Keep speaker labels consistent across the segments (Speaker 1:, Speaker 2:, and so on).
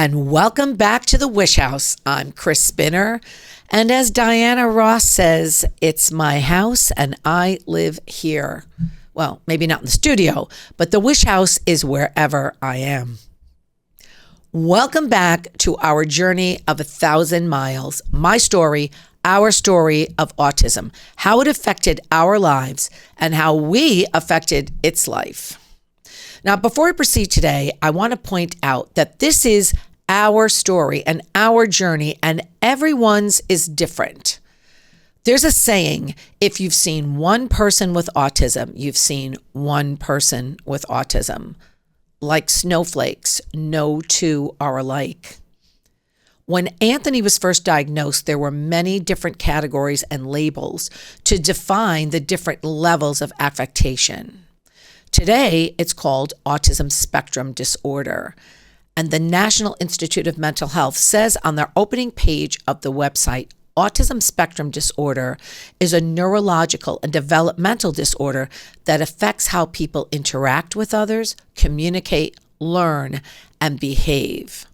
Speaker 1: and welcome back to the Wish House. I'm Chris Spinner, and as Diana Ross says, it's my house and I live here. Well, maybe not in the studio, but the Wish House is wherever I am. Welcome back to our journey of 1,000 miles, my story, our story of autism, how it affected our lives and how we affected its life. Now, before we proceed today, I want to point out that this is our story and our journey, and everyone's is different. There's a saying, if you've seen one person with autism, you've seen one person with autism. Like snowflakes, no two are alike. When Anthony was first diagnosed, there were many different categories and labels to define the different levels of affectation. Today, it's called autism spectrum disorder. And the National Institute of Mental Health says on their opening page of the website, autism spectrum disorder is a neurological and developmental disorder that affects how people interact with others, communicate, learn, and behave.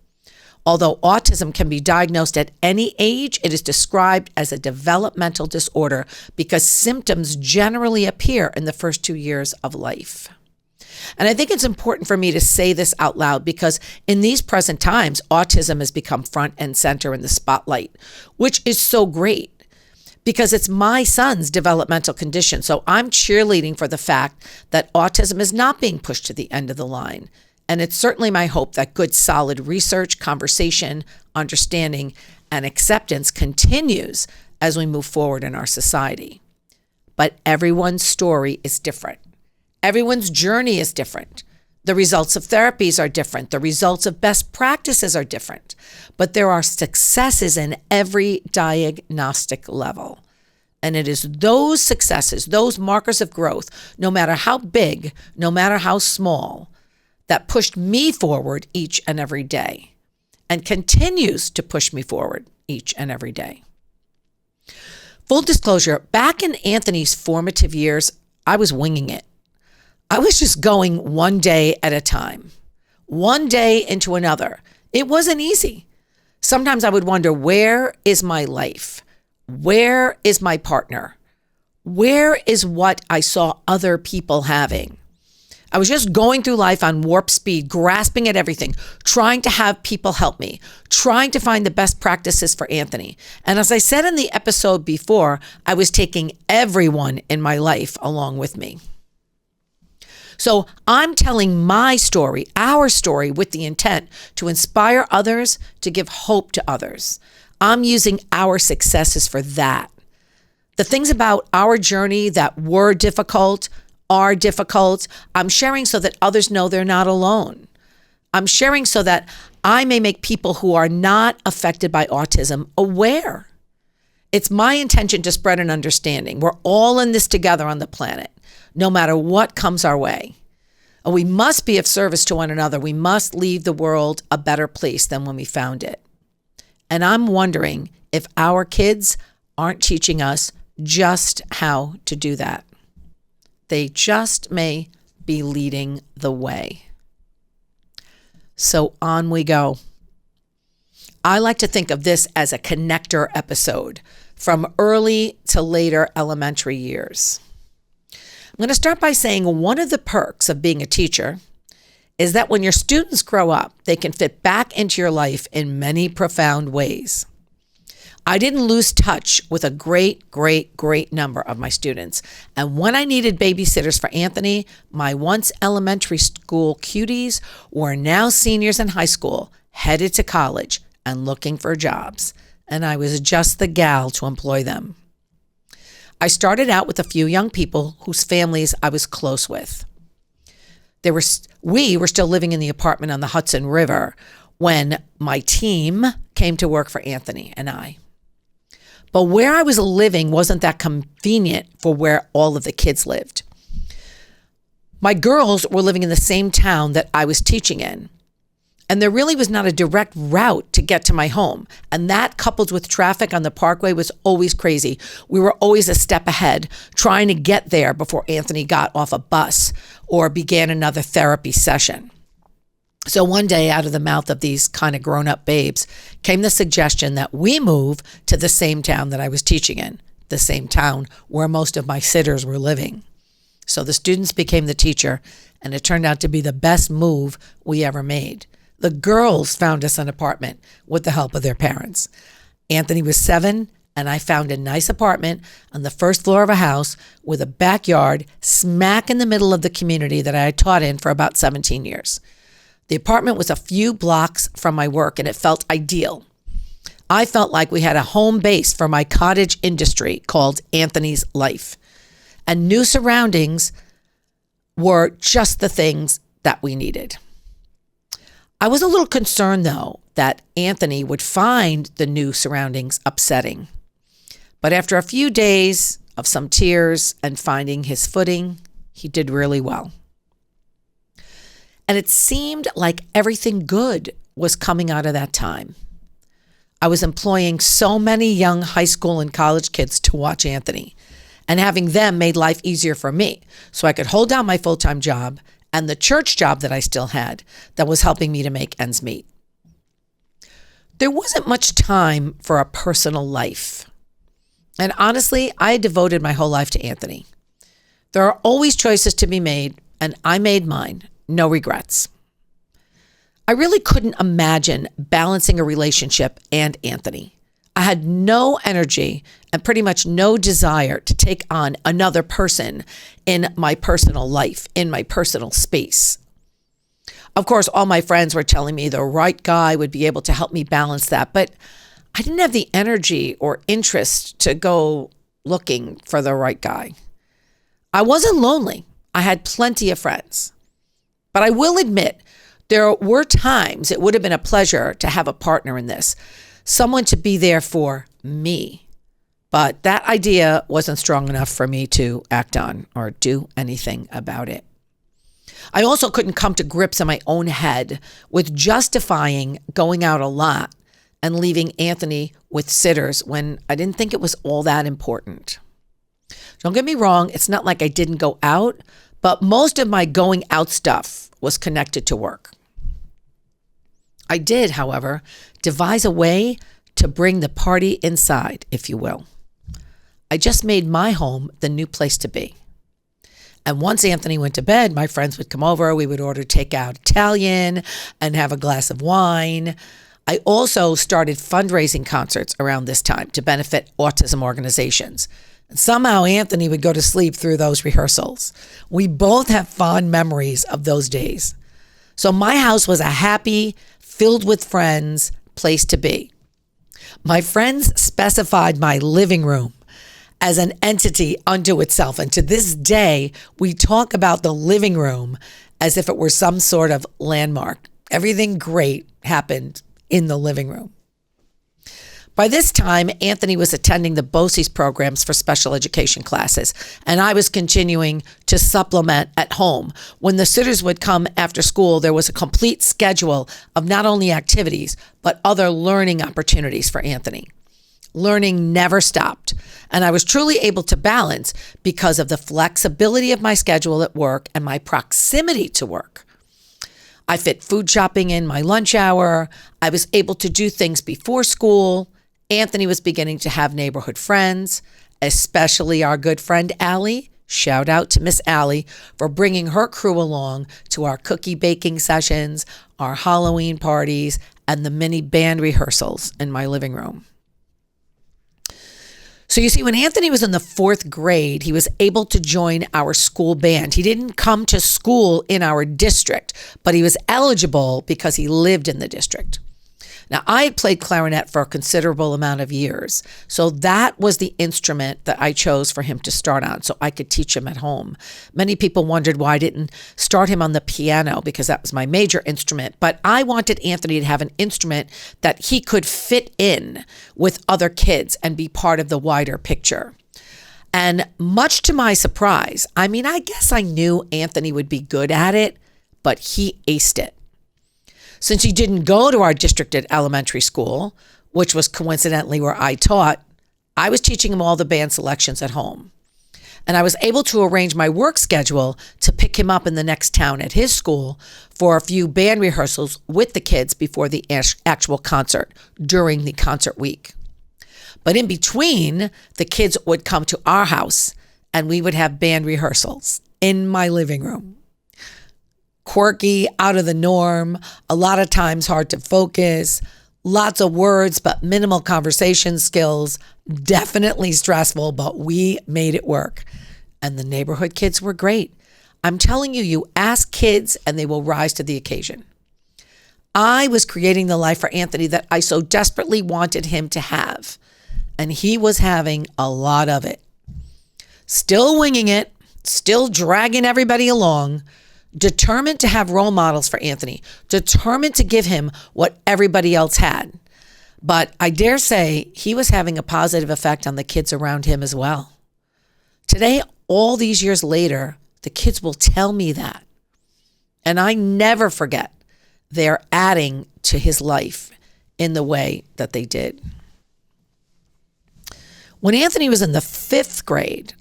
Speaker 1: Although autism can be diagnosed at any age, it is described as a developmental disorder because symptoms generally appear in the first 2 years of life. And I think it's important for me to say this out loud because in these present times, autism has become front and center in the spotlight, which is so great because it's my son's developmental condition. So I'm cheerleading for the fact that autism is not being pushed to the end of the line. And it's certainly my hope that good, solid research, conversation, understanding, and acceptance continues as we move forward in our society. But everyone's story is different. Everyone's journey is different. The results of therapies are different. The results of best practices are different. But there are successes in every diagnostic level. And it is those successes, those markers of growth, no matter how big, no matter how small, that pushed me forward each and every day and continues to push me forward each and every day. Full disclosure, back in Anthony's formative years, I was winging it. I was just going one day at a time, one day into another. It wasn't easy. Sometimes I would wonder, where is my life? Where is my partner? Where is what I saw other people having? I was just going through life on warp speed, grasping at everything, trying to have people help me, trying to find the best practices for Anthony. And as I said in the episode before, I was taking everyone in my life along with me. So I'm telling my story, our story, with the intent to inspire others, to give hope to others. I'm using our successes for that. The things about our journey that were difficult, are difficult, I'm sharing so that others know they're not alone. I'm sharing so that I may make people who are not affected by autism aware. It's my intention to spread an understanding. We're all in this together on the planet, no matter what comes our way. And we must be of service to one another. We must leave the world a better place than when we found it. And I'm wondering if our kids aren't teaching us just how to do that. They just may be leading the way. So on we go. I like to think of this as a connector episode from early to later elementary years. I'm going to start by saying one of the perks of being a teacher is that when your students grow up, they can fit back into your life in many profound ways. I didn't lose touch with a great number of my students. And when I needed babysitters for Anthony, my once elementary school cuties were now seniors in high school, headed to college and looking for jobs. And I was just the gal to employ them. I started out with a few young people whose families I was close with. We were still living in the apartment on the Hudson River when my team came to work for Anthony and I. But where I was living wasn't that convenient for where all of the kids lived. My girls were living in the same town that I was teaching in. And there really was not a direct route to get to my home. And that, coupled with traffic on the parkway, was always crazy. We were always a step ahead, trying to get there before Anthony got off a bus or began another therapy session. So one day, out of the mouth of these kind of grown-up babes, came the suggestion that we move to the same town that I was teaching in, the same town where most of my sitters were living. So the students became the teacher, and it turned out to be the best move we ever made. The girls found us an apartment with the help of their parents. Anthony was 7, and I found a nice apartment on the first floor of a house with a backyard smack in the middle of the community that I had taught in for about 17 years. The apartment was a few blocks from my work, and it felt ideal. I felt like we had a home base for my cottage industry called Anthony's Life. And new surroundings were just the things that we needed. I was a little concerned, though, that Anthony would find the new surroundings upsetting. But after a few days of some tears and finding his footing, he did really well. And it seemed like everything good was coming out of that time. I was employing so many young high school and college kids to watch Anthony, and having them made life easier for me so I could hold down my full-time job and the church job that I still had that was helping me to make ends meet. There wasn't much time for a personal life. And honestly, I had devoted my whole life to Anthony. There are always choices to be made, and I made mine. No regrets. I really couldn't imagine balancing a relationship and Anthony. I had no energy and pretty much no desire to take on another person in my personal life, in my personal space. Of course, all my friends were telling me the right guy would be able to help me balance that, but I didn't have the energy or interest to go looking for the right guy. I wasn't lonely. I had plenty of friends. But I will admit, there were times it would have been a pleasure to have a partner in this, someone to be there for me. But that idea wasn't strong enough for me to act on or do anything about it. I also couldn't come to grips in my own head with justifying going out a lot and leaving Anthony with sitters when I didn't think it was all that important. Don't get me wrong, it's not like I didn't go out, but most of my going out stuff was connected to work. I did, however, devise a way to bring the party inside, if you will. I just made my home the new place to be. And once Anthony went to bed, my friends would come over. We would order takeout Italian and have a glass of wine. I also started fundraising concerts around this time to benefit autism organizations. And somehow Anthony would go to sleep through those rehearsals. We both have fond memories of those days. So my house was a happy, filled with friends place to be. My friends specified my living room as an entity unto itself. And to this day, we talk about the living room as if it were some sort of landmark. Everything great happened in the living room. By this time, Anthony was attending the BOCES programs for special education classes, and I was continuing to supplement at home. When the sitters would come after school, there was a complete schedule of not only activities, but other learning opportunities for Anthony. Learning never stopped, and I was truly able to balance because of the flexibility of my schedule at work and my proximity to work. I fit food shopping in my lunch hour. I was able to do things before school. Anthony was beginning to have neighborhood friends, especially our good friend Allie. Shout out to Miss Allie for bringing her crew along to our cookie baking sessions, our Halloween parties, and the mini band rehearsals in my living room. So you see, when Anthony was in the 4th grade, he was able to join our school band. He didn't come to school in our district, but he was eligible because he lived in the district. Now, I had played clarinet for a considerable amount of years, so that was the instrument that I chose for him to start on so I could teach him at home. Many people wondered why I didn't start him on the piano because that was my major instrument, but I wanted Anthony to have an instrument that he could fit in with other kids and be part of the wider picture. And much to my surprise, I guess I knew Anthony would be good at it, but he aced it. Since he didn't go to our districted elementary school, which was coincidentally where I taught, I was teaching him all the band selections at home. And I was able to arrange my work schedule to pick him up in the next town at his school for a few band rehearsals with the kids before the actual concert during the concert week. But in between, the kids would come to our house and we would have band rehearsals in my living room. Quirky, out of the norm, a lot of times hard to focus, lots of words, but minimal conversation skills, definitely stressful, but we made it work. And the neighborhood kids were great. I'm telling you, you ask kids and they will rise to the occasion. I was creating the life for Anthony that I so desperately wanted him to have. And he was having a lot of it. Still winging it, still dragging everybody along, determined to have role models for Anthony, determined to give him what everybody else had. But I dare say he was having a positive effect on the kids around him as well. Today, all these years later, the kids will tell me that. And I never forget they're adding to his life in the way that they did. When Anthony was in the 5th grade,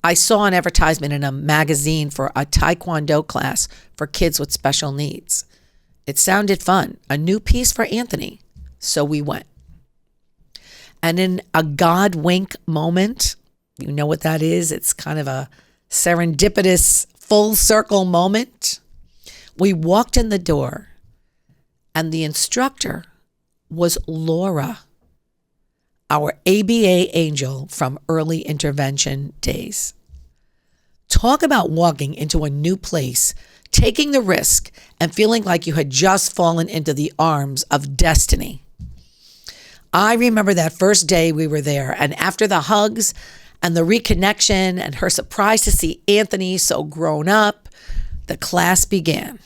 Speaker 1: I saw an advertisement in a magazine for a Taekwondo class for kids with special needs. It sounded fun, a new piece for Anthony, so we went. And in a God wink moment, you know what that is? It's kind of a serendipitous full circle moment. We walked in the door and the instructor was Laura, our ABA angel from early intervention days. Talk about walking into a new place, taking the risk, and feeling like you had just fallen into the arms of destiny. I remember that first day we were there, and after the hugs and the reconnection and her surprise to see Anthony so grown up, the class began.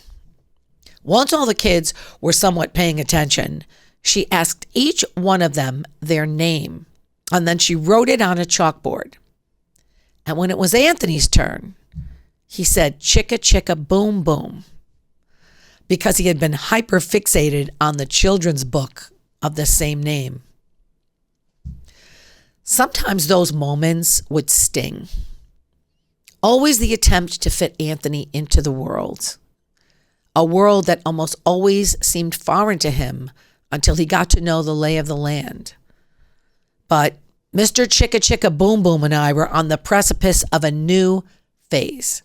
Speaker 1: Once all the kids were somewhat paying attention, she asked each one of them their name, and then she wrote it on a chalkboard. And when it was Anthony's turn, he said, "Chicka-Chicka Boom Boom," because he had been hyper fixated on the children's book of the same name. Sometimes those moments would sting. Always the attempt to fit Anthony into the world, a world that almost always seemed foreign to him until he got to know the lay of the land. But Mr. Chicka-Chicka Boom Boom and I were on the precipice of a new phase.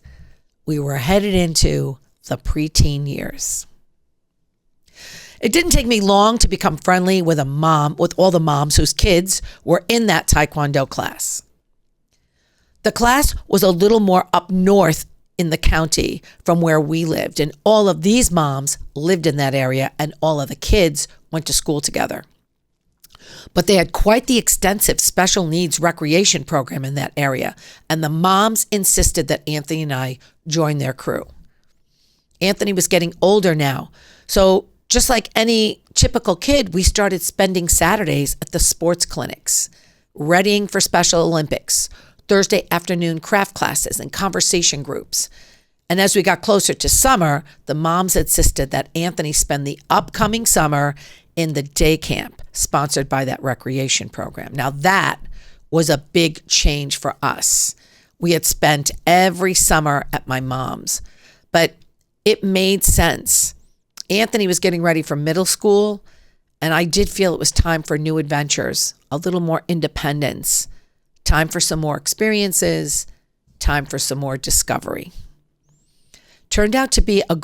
Speaker 1: We were headed into the preteen years. It didn't take me long to become friendly with all the moms whose kids were in that Taekwondo class. The class was a little more up north in the county from where we lived, and all of these moms lived in that area, and all of the kids went to school together. But they had quite the extensive special needs recreation program in that area, and the moms insisted that Anthony and I join their crew. Anthony was getting older now, so just like any typical kid, we started spending Saturdays at the sports clinics, readying for Special Olympics, Thursday afternoon craft classes, and conversation groups. And as we got closer to summer, the moms insisted that Anthony spend the upcoming summer in the day camp sponsored by that recreation program. Now that was a big change for us. We had spent every summer at my mom's, but it made sense. Anthony was getting ready for middle school, and I did feel it was time for new adventures, a little more independence, time for some more experiences, time for some more discovery. Turned out to be a